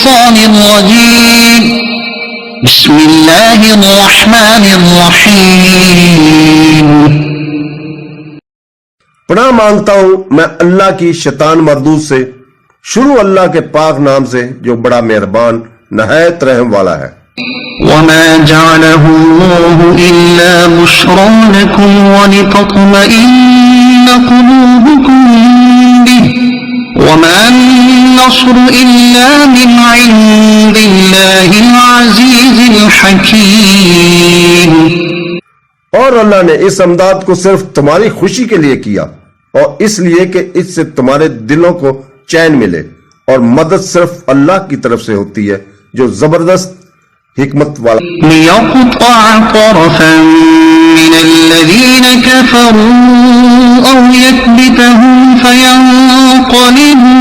الشيطان الرجيم بسم الله الرحمن الرحيم پناہ مانگتا ہوں میں اللہ کی شیطان مردود سے، شروع اللہ کے پاک نام سے جو بڑا مہربان نہایت رحم والا ہے۔ وما جعله الله إلا بشرى لكم ولتطمئن قلوبكم به وما النصر إلا من عند الله العزيز الحكيم۔ اور اللہ نے اس امداد کو صرف تمہاری خوشی کے لیے کیا اور اس لیے کہ اس سے تمہارے دلوں کو چین ملے، اور مدد صرف اللہ کی طرف سے ہوتی ہے جو زبردست حکمت والا۔ ليقطع طرفا من الذين كفروا أو يكبتهم فينقلبوا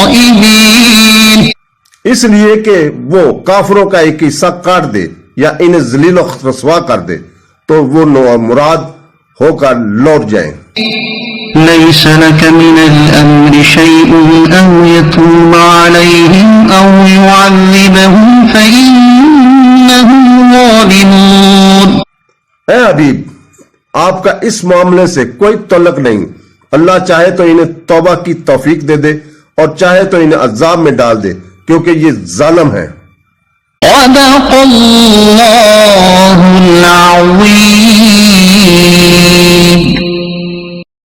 خائبين۔ اس لیے کہ وہ کافروں کا ایک حصہ کاٹ دے یا انہیں ذلیل و رسوا کر دے تو وہ مراد ہو کر لوٹ جائیں۔ ليس لك من الأمر شيء أو يتوب عليهم أو يعذبهم فإنهم ظالمون۔ اے حبیب، آپ کا اس معاملے سے کوئی تعلق نہیں، اللہ چاہے تو انہیں توبہ کی توفیق دے دے اور چاہے تو انہیں عذاب میں ڈال دے کیونکہ یہ ظالم ہیں۔ صدق اللہ العظیم۔